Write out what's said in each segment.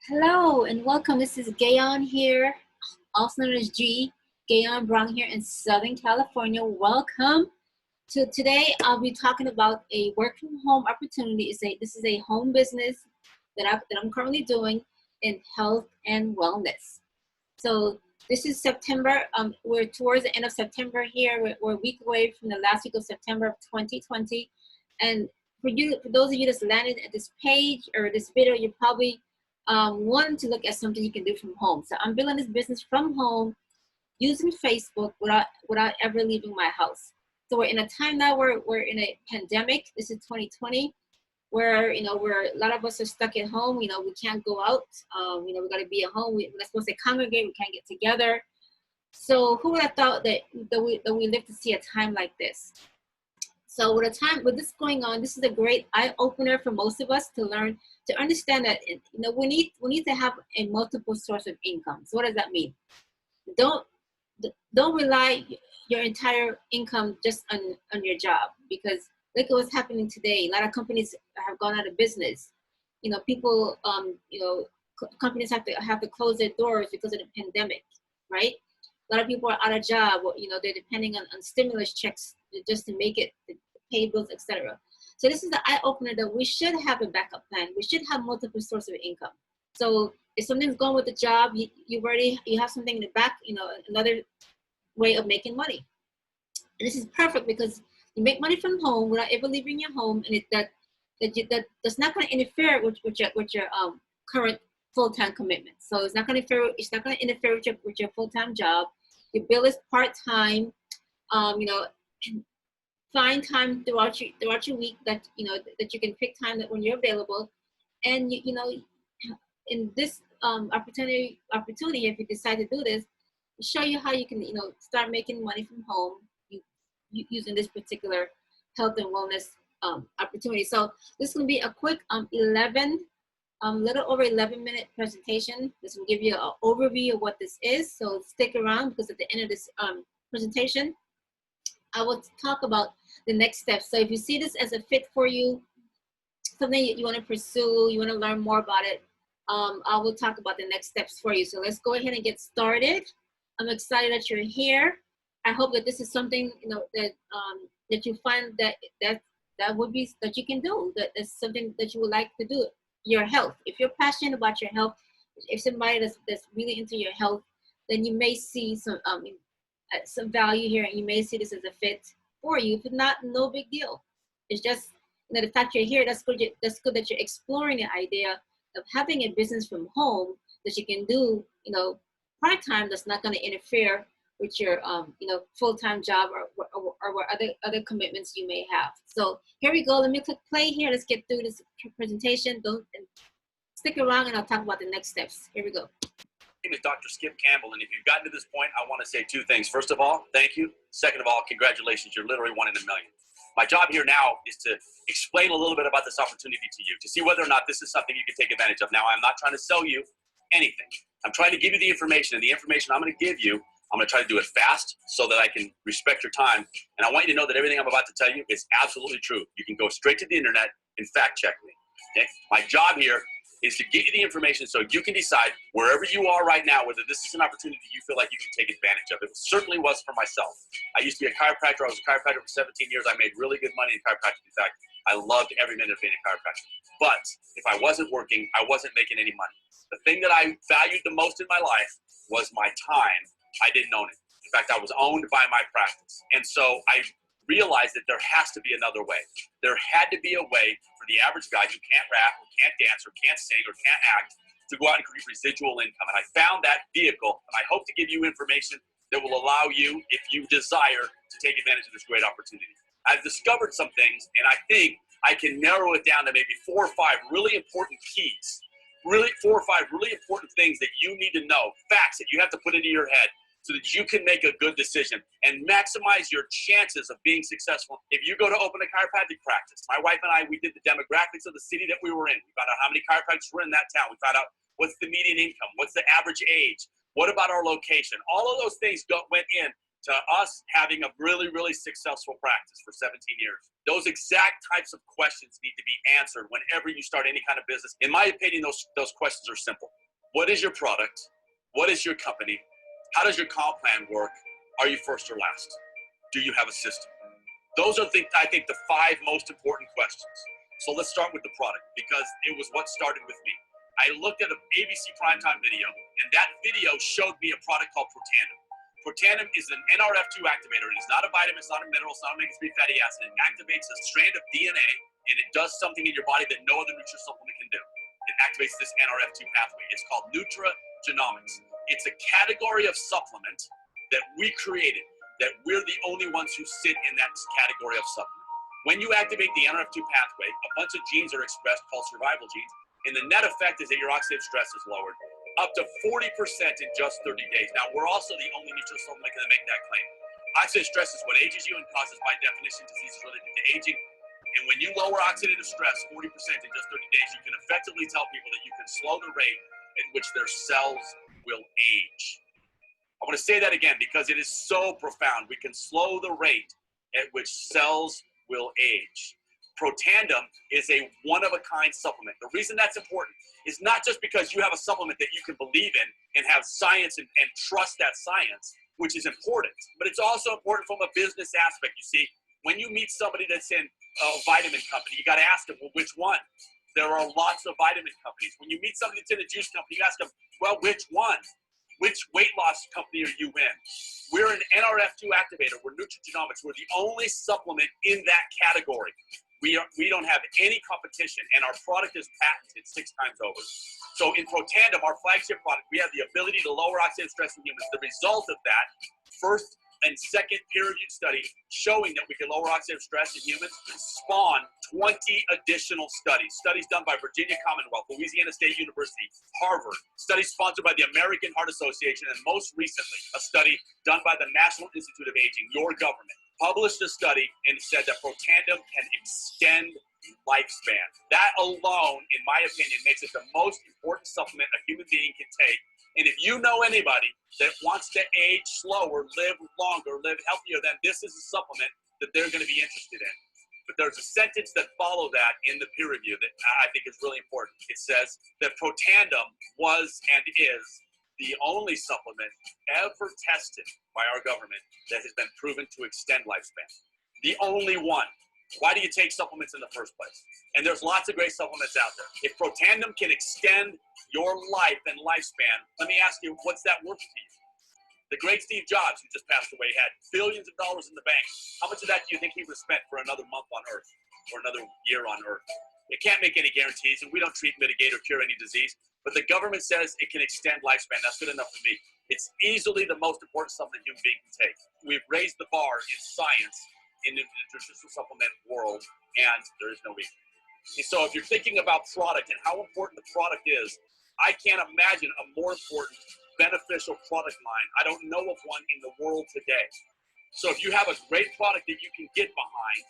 Hello and welcome. This is Gayon here, also known as G. Gayon Brown here in Southern California. Welcome to today. I'll be talking about a work from home opportunity. This is a home business that I'm currently doing in health and wellness. So this is September. We're towards the end of September here. We're a week away from the last week of September of 2020. And for those of you that's landed at this page or this video, you're probably wanting to look at something you can do from home. So I'm building this business from home using Facebook without ever leaving my house. So we're in a time now where we're in a pandemic. This is 2020, where where a lot of us are stuck at home. We can't go out. We got to be at home. We're not supposed to congregate. We can't get together. So who would have thought that we live to see a time like this? So with this going on, this is a great eye opener for most of us to learn, to understand that we need to have a multiple source of income. So what does that mean? Don't rely your entire income just on your job, because look at what's happening today. A lot of companies have gone out of business. People companies have to close their doors because of the pandemic, right? A lot of people are out of job. They're depending on stimulus checks just to make it, to pay bills, etc. So this is the eye opener that we should have a backup plan. We should have multiple sources of income. So if something's going with the job, you have something in the back, another way of making money. And this is perfect because you make money from home without ever leaving your home, and that's not going to interfere with your current full-time commitment. So it's not going to interfere with your full-time job. Your bill is part-time. Find time throughout your week that you can pick time that when you're available, and in this opportunity, if you decide to do this, show you how you can start making money from home using this particular health and wellness opportunity. So this is going to be a quick little over 11-minute presentation. This will give you an overview of what this is. So stick around, because at the end of this presentation, I will talk about the next steps. So if you see this as a fit for you, something you want to pursue, you want to learn more about it, I will talk about the next steps for you. So let's go ahead and get started. I'm excited that you're here. I hope that this is something that you find that you can do. That's something that you would like to do. Your health. If you're passionate about your health, if somebody that's really into your health, then you may see some value here, and you may see this as a fit for you. If not, no big deal. It's just the fact you're here. That's good. That's good that you're exploring the idea of having a business from home that you can do, part-time, that's not going to interfere with your full-time job or other commitments you may have. So here we go. Let me click play here. Let's get through this presentation. Stick around, and I'll talk about the next steps. Here we go. My name is Dr. Skip Campbell, and if you've gotten to this point, I want to say two things. First of all, thank you. Second of all, congratulations. You're literally one in a million. My job here now is to explain a little bit about this opportunity to you, to see whether or not this is something you can take advantage of. Now, I'm not trying to sell you anything. I'm trying to give you the information, and the information I'm going to give you, I'm going to try to do it fast so that I can respect your time. And I want you to know that everything I'm about to tell you is absolutely true. You can go straight to the internet and fact check me. Okay? My job here is to get you the information so you can decide wherever you are right now whether this is an opportunity you feel like you can take advantage of. It certainly was for myself. I used to be a chiropractor. I was a chiropractor for 17 years. I made really good money in chiropractic. In fact, I loved every minute of being a chiropractor. But if I wasn't working, I wasn't making any money. The thing that I valued the most in my life was my time. I didn't own it. In fact, I was owned by my practice. And so I realized that there has to be another way. There had to be a way for the average guy who can't rap or can't dance or can't sing or can't act to go out and create residual income. And I found that vehicle, and I hope to give you information that will allow you, if you desire, to take advantage of this great opportunity. I've discovered some things, and I think I can narrow it down to maybe 4 or 5 really important keys, 4 or 5 really important things that you need to know, facts that you have to put into your head, so that you can make a good decision and maximize your chances of being successful. If you go to open a chiropractic practice, my wife and I, we did the demographics of the city that we were in. We found out how many chiropractors were in that town. We found out what's the median income, what's the average age, what about our location. All of those things went in to us having a really, really successful practice for 17 years. Those exact types of questions need to be answered whenever you start any kind of business. In my opinion, those questions are simple. What is your product? What is your company? How does your comp plan work? Are you first or last? Do you have a system? Those are, I think, the 5 most important questions. So let's start with the product, because it was what started with me. I looked at an ABC primetime video, and that video showed me a product called Protandim. Protandim is an NRF2 activator. It is not a vitamin, it's not a mineral, it's not a omega-3 fatty acid. It activates a strand of DNA, and it does something in your body that no other nutraceutical can do. It activates this NRF2 pathway. It's called nutragenomics. It's a category of supplement that we created, that we're the only ones who sit in that category of supplement. When you activate the NRF2 pathway, a bunch of genes are expressed called survival genes, and the net effect is that your oxidative stress is lowered up to 40% in just 30 days. Now, we're also the only nutraceutical that can make that claim. Oxidative stress is what ages you and causes, by definition, diseases related to aging. And when you lower oxidative stress 40% in just 30 days, you can effectively tell people that you can slow the rate at which their cells will age. I want to say that again because it is so profound. We can slow the rate at which cells will age. Protandim is a one-of-a-kind supplement. The reason that's important is not just because you have a supplement that you can believe in and have science and trust that science, which is important, but it's also important from a business aspect. You see, when you meet somebody that's in a vitamin company, you got to ask them, well, which one? There are lots of vitamin companies. When you meet somebody that's in a juice company, you ask them, well, which one? Which weight loss company are you in? We're an NRF2 activator. We're nutrigenomics. We're the only supplement in that category. We don't have any competition, and our product is patented 6 times over. So in Protandim, our flagship product, we have the ability to lower oxidative stress in humans. The result of that, first and second peer-reviewed study showing that we can lower oxidative stress in humans, spawn 20 additional studies. Studies done by Virginia Commonwealth, Louisiana State University, Harvard, studies sponsored by the American Heart Association, and most recently, a study done by the National Institute of Aging, your government, published a study and said that Protandim can extend lifespan. That alone, in my opinion, makes it the most important supplement a human being can take. And if you know anybody that wants to age slower, live longer, live healthier, then this is a supplement that they're going to be interested in. But there's a sentence that follows that in the peer review that I think is really important. It says that Protandim was and is the only supplement ever tested by our government that has been proven to extend lifespan. The only one. Why do you take supplements in the first place? And there's lots of great supplements out there. If Protandim can extend your life and lifespan, let me ask you, what's that worth to you? The great Steve Jobs, who just passed away, had billions of dollars in the bank. How much of that do you think he would have spent for another month on Earth or another year on Earth? It can't make any guarantees, and we don't treat, mitigate, or cure any disease. But the government says it can extend lifespan. That's good enough for me. It's easily the most important supplement a human being can take. We've raised the bar in science in the nutritional supplement world, and there is no reason. And so if you're thinking about product and how important the product is, I can't imagine a more important, beneficial product line. I don't know of one in the world today. So if you have a great product that you can get behind,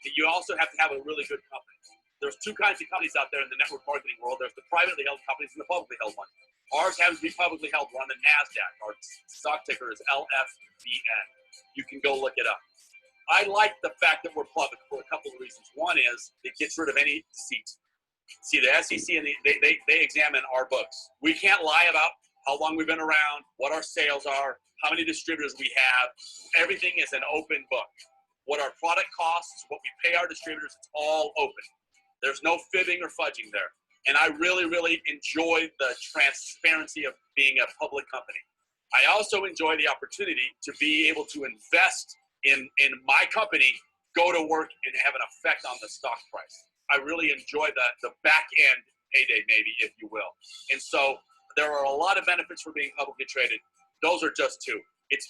then you also have to have a really good company. There's 2 kinds of companies out there in the network marketing world. There's the privately held companies and the publicly held ones. Ours happens to be publicly held. We're on the NASDAQ. Our stock ticker is LFBN. You can go look it up. I like the fact that we're public for a couple of reasons. One is it gets rid of any deceit. See, the SEC, and they examine our books. We can't lie about how long we've been around, what our sales are, how many distributors we have. Everything is an open book. What our product costs, what we pay our distributors, it's all open. There's no fibbing or fudging there. And I really, really enjoy the transparency of being a public company. I also enjoy the opportunity to be able to invest in my company, go to work, and have an effect on the stock price. I really enjoy the back end payday, maybe, if you will. And so there are a lot of benefits for being publicly traded. Those are just 2. It's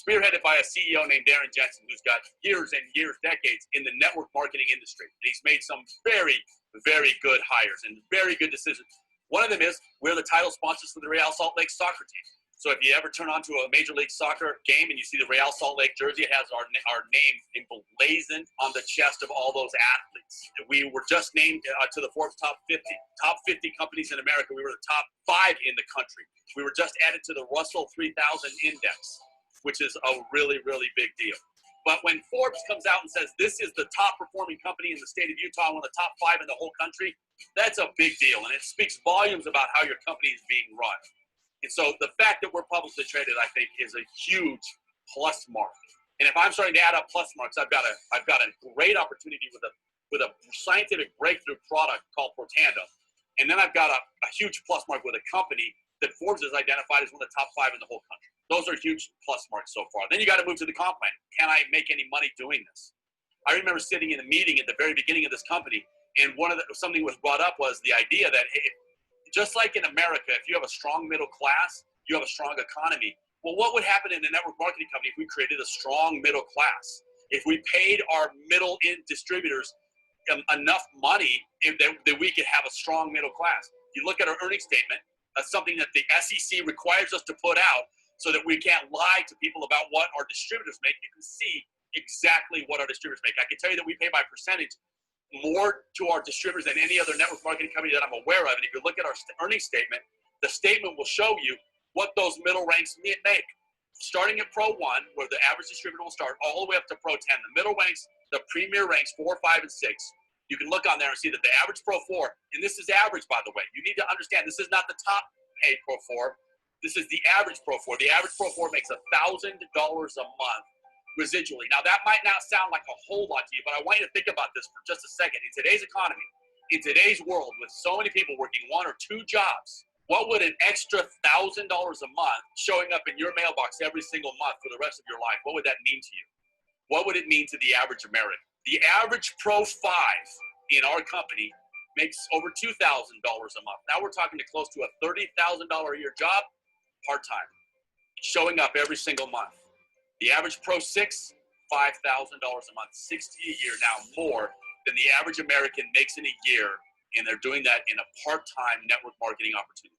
spearheaded by a CEO named Darren Jensen, who's got years and years, decades in the network marketing industry. And he's made some very, very good hires and very good decisions. One of them is we're the title sponsors for the Real Salt Lake soccer team. So if you ever turn on to a Major League Soccer game and you see the Real Salt Lake jersey, it has our name emblazoned on the chest of all those athletes. We were just named to the Forbes Top 50 companies in America. We were the top 5 in the country. We were just added to the Russell 3000 Index, which is a really, really big deal. But when Forbes comes out and says this is the top performing company in the state of Utah, one of the top 5 in the whole country, that's a big deal. And it speaks volumes about how your company is being run. And so the fact that we're publicly traded, I think, is a huge plus mark. And if I'm starting to add up plus marks, I've got a great opportunity with a scientific breakthrough product called Protandim. And then I've got a huge plus mark with a company that Forbes has identified as one of the top 5 in the whole country. Those are huge plus marks so far. Then you got to move to the comp plan. Can I make any money doing this? I remember sitting in a meeting at the very beginning of this company, and something was brought up was the idea that, hey, just like in America, if you have a strong middle class, you have a strong economy. Well, what would happen in a network marketing company if we created a strong middle class? If we paid our middle-end distributors enough money that we could have a strong middle class. You look at our earnings statement, that's something that the SEC requires us to put out so that we can't lie to people about what our distributors make. You can see exactly what our distributors make. I can tell you that we pay by percentage more to our distributors than any other network marketing company that I'm aware of. And if you look at our earnings statement, the statement will show you what those middle ranks make. Starting at Pro 1, where the average distributor will start, all the way up to Pro 10. The middle ranks, the premier ranks, 4, 5, and 6. You can look on there and see that the average Pro 4, and this is average, by the way. You need to understand, this is not the top paid Pro 4. This is the average Pro 4. The average Pro 4 makes $1,000 a month residually. Now, that might not sound like a whole lot to you, but I want you to think about this for just a second. In today's economy, in today's world, with so many people working 1 or 2 jobs, what would an extra $1,000 a month showing up in your mailbox every single month for the rest of your life, what would that mean to you? What would it mean to the average American? The average Pro 5 in our company makes over $2,000 a month. Now we're talking to close to a $30,000 a year job, part-time, showing up every single month. The average Pro 6, $5,000 a month, $60 a year, now more than the average American makes in a year, and they're doing that in a part-time network marketing opportunity.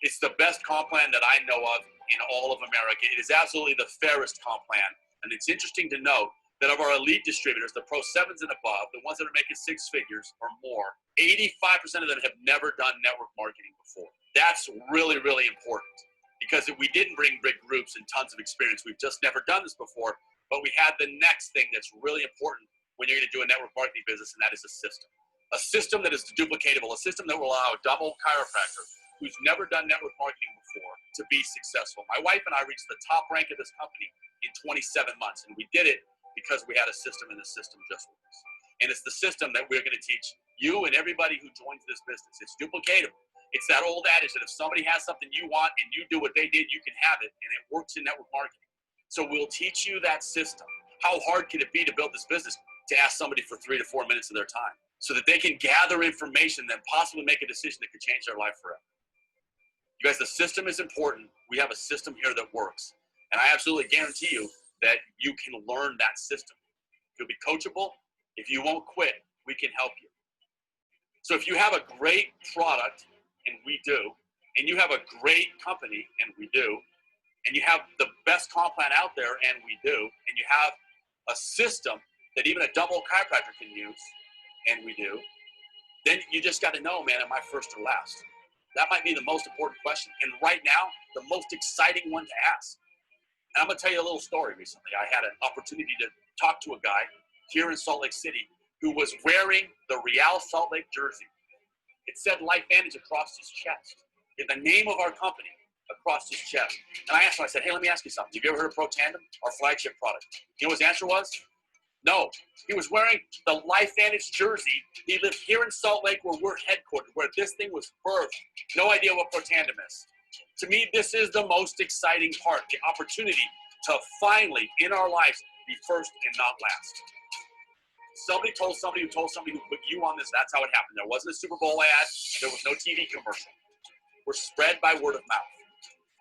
It's the best comp plan that I know of in all of America. It is absolutely the fairest comp plan, and it's interesting to note that of our elite distributors, the Pro 7s and above, the ones that are making 6 figures or more, 85% of them have never done network marketing before. That's really, really important, because we didn't bring big groups and tons of experience. We've just never done this before, but we had the next thing that's really important when you're going to do a network marketing business, and that is a system. A system that is duplicatable, a system that will allow a double chiropractor who's never done network marketing before to be successful. My wife and I reached the top rank of this company in 27 months, and we did it because we had a system, and the system just works. And it's the system that we're going to teach you and everybody who joins this business. It's duplicatable. It's that old adage that if somebody has something you want and you do what they did, you can have it, and it works in network marketing. So we'll teach you that system. How hard can it be to build this business? To ask somebody for 3 to 4 minutes of their time so that they can gather information and possibly make a decision that could change their life forever. You guys, the system is important. We have a system here that works. And I absolutely guarantee you that you can learn that system. You'll be coachable. If you won't quit, we can help you. So if you have a great product, and we do, and you have a great company, and we do, and you have the best comp plan out there, and we do, and you have a system that even a double chiropractor can use, and we do, then you just got to know, man, am I first or last? That might be the most important question. And right now, the most exciting one to ask. And I'm going to tell you a little story recently. I had an opportunity to talk to a guy here in Salt Lake City who was wearing the Real Salt Lake jersey. It said LifeVantage across his chest, in the name of our company across his chest. And I asked him, I said, hey, let me ask you something. Have you ever heard of Protandim, our flagship product? You know what his answer was? No. He was wearing the LifeVantage jersey. He lived here in Salt Lake where we're headquartered, where this thing was birthed. No idea what Protandim is. To me, this is the most exciting part, the opportunity to finally, in our lives, be first and not last. Somebody told somebody who told somebody who put you on this. That's how it happened. There wasn't a Super Bowl ad. There was no TV commercial. We're spread by word of mouth.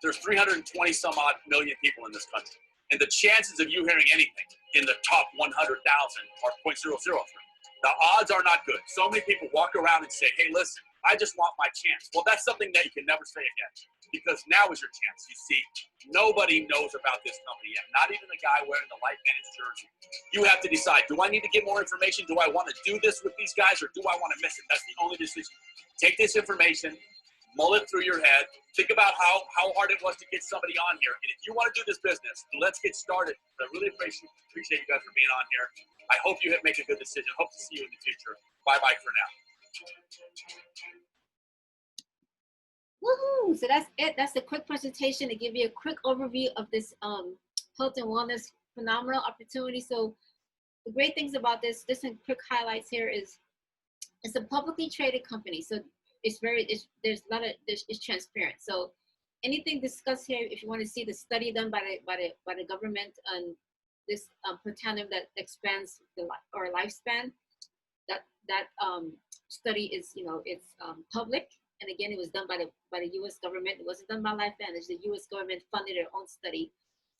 There's 320 some odd million people in this country. And the chances of you hearing anything in the top 100,000 are 0.003. The odds are not good. So many people walk around and say, hey, listen, I just want my chance. Well, that's something that you can never say again, because now is your chance. You see, nobody knows about this company yet, not even the guy wearing the LifeVantage jersey. You have to decide, do I need to get more information? Do I want to do this with these guys, or do I want to miss it? That's the only decision. Take this information, Mull it through your head. Think about how hard it was to get somebody on here. And if you want to do this business, let's get started. I really appreciate you guys for being on here. I hope you make a good decision. Hope to see you in the future. Bye-bye for now. Woohoo! So that's it. That's a quick presentation to give you a quick overview of this health and wellness phenomenal opportunity. So the great things about this, just some quick highlights here is it's a publicly traded company. So it's transparent. So anything discussed here, if you want to see the study done by the government on this Protandim that expands our lifespan, that study is, it's public. And again, it was done by the U.S. government. It wasn't done by LifeVantage. It's the U.S. government funded their own study.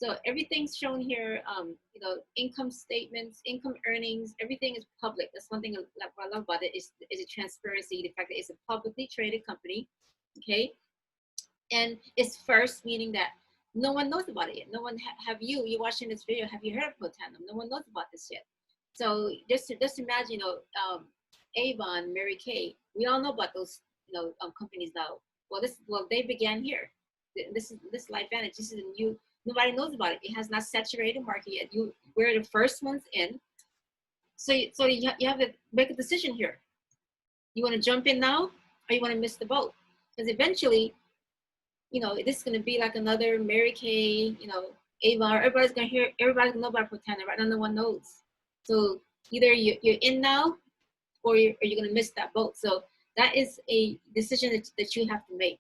So everything's shown here. Income statements, income earnings, everything is public. That's one thing what I love about it is a transparency. The fact that it's a publicly traded company, okay, and it's first, meaning that no one knows about it yet. No one you're watching this video. Have you heard of Protandim? No one knows about this yet. So just imagine, Avon, Mary Kay. We all know about those companies now. Well, they began here. This LifeVantage. This is a new. Nobody knows about it. It has not saturated market yet. We're the first ones in. So you have to make a decision here. You want to jump in now, or you want to miss the boat? Because eventually, this is going to be like another Mary Kay, Avon. Everybody's going to know about Protandim. Right now, no one knows. So either you're in now, or you're going to miss that boat. So that is a decision that you have to make.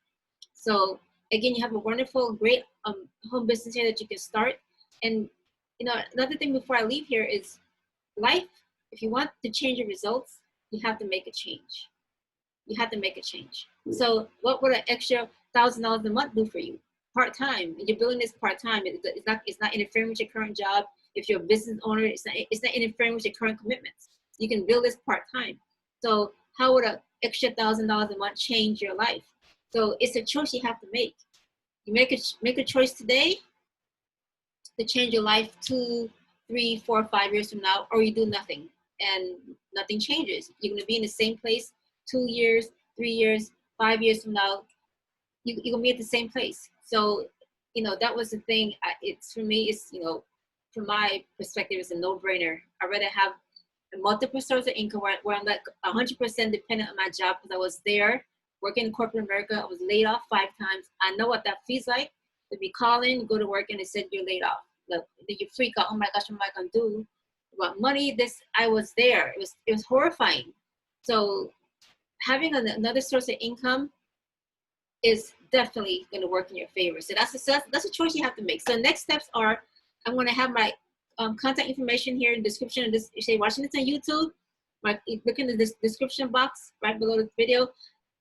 So again, you have a wonderful, great home business here that you can start. And another thing before I leave here is life. If you want to change your results, you have to make a change. You have to make a change. So what would an extra $1,000 a month do for you? Part-time. And you're building this part-time. It's not interfering with your current job. If you're a business owner, it's not interfering with your current commitments. You can build this part-time. So how would an extra $1,000 a month change your life? So it's a choice you have to make. You make a choice today to change your life 2, 3, 4, 5 years from now, or you do nothing and nothing changes. You're going to be in the same place 2 years, 3 years, 5 years from now. You're going to be at the same place. So, that was the thing. For me, from my perspective, it's a no-brainer. I'd rather have multiple sources of income where I'm like 100% dependent on my job, because I was there working in corporate America. I was laid off 5 times. I know what that feels like to be calling, go to work, and they said you're laid off. Look, then you freak out. Oh my gosh, what am I gonna do about money? I was there. It was horrifying. So having another source of income is definitely going to work in your favor. So that's a choice you have to make. So next steps are, I'm going to have my contact information here in the description of this. If you're watching this on YouTube, look in the description box right below the video.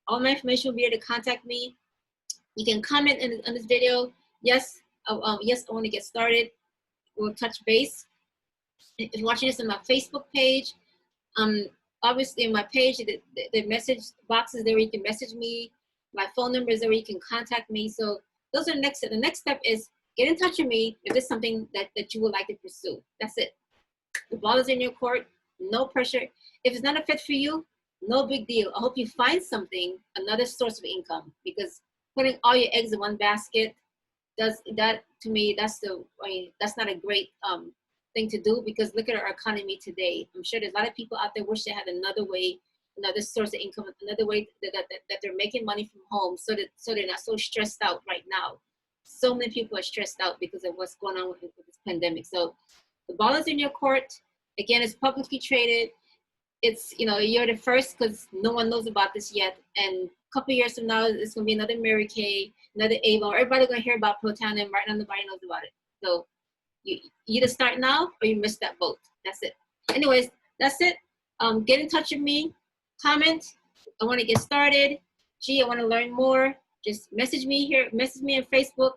All my information will be there to contact me. You can comment on this video. Yes, yes, I want to get started. We'll touch base. If you're watching this on my Facebook page, obviously in my page, the message box is there where you can message me. My phone number is there where you can contact me. So those are the next step. The next step is get in touch with me if there's something that you would like to pursue. That's it. The ball is in your court. No pressure. If it's not a fit for you, no big deal. I hope you find something, another source of income, because putting all your eggs in one basket, to me, that's not a great thing to do, because look at our economy today. I'm sure there's a lot of people out there wish they had another way, another source of income, another way that they're making money from home, so they're not so stressed out right now. So many people are stressed out because of what's going on with this pandemic. So the ball is in your court. Again, it's publicly traded. It's, you're the first, because no one knows about this yet. And a couple years from now, it's going to be another Mary Kay, another Avon. Everybody's going to hear about Protandim. Right now, nobody knows about it. So you either start now or you miss that boat. That's it. Anyways, that's it. Get in touch with me. Comment. I want to get started. Gee, I want to learn more. Just message me here. Message me on Facebook.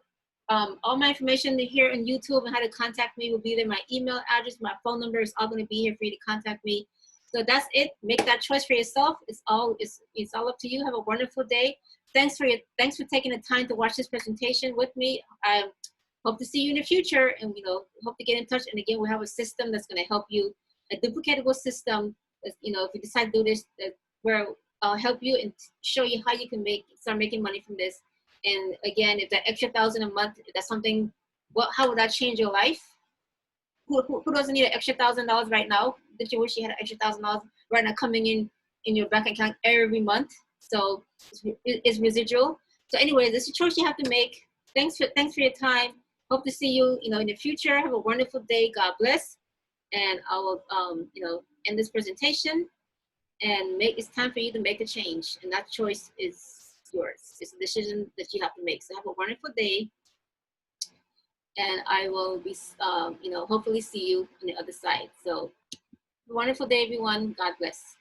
All my information here on YouTube and how to contact me will be there. My email address, my phone number is all going to be here for you to contact me. So that's it. Make that choice for yourself. It's all up to you. Have a wonderful day. Thanks for taking the time to watch this presentation with me. I hope to see you in the future, and hope to get in touch. And again, we have a system that's going to help you, a duplicatable system. If you decide to do this, where help you and show you how you can start making money from this. And again, if that extra 1,000 a month, if that's something, how would that change your life? Who doesn't need an extra $1,000 right now? Did you wish you had an extra $1,000 right now coming in your bank account every month? So it's residual. So anyway, this is a choice you have to make. Thanks for your time. Hope to see you, in the future. Have a wonderful day. God bless. And I will, end this presentation. And it's time for you to make a change. And that choice is yours. It's a decision that you have to make. So have a wonderful day. And I will be, hopefully see you on the other side. So wonderful day, everyone. God bless.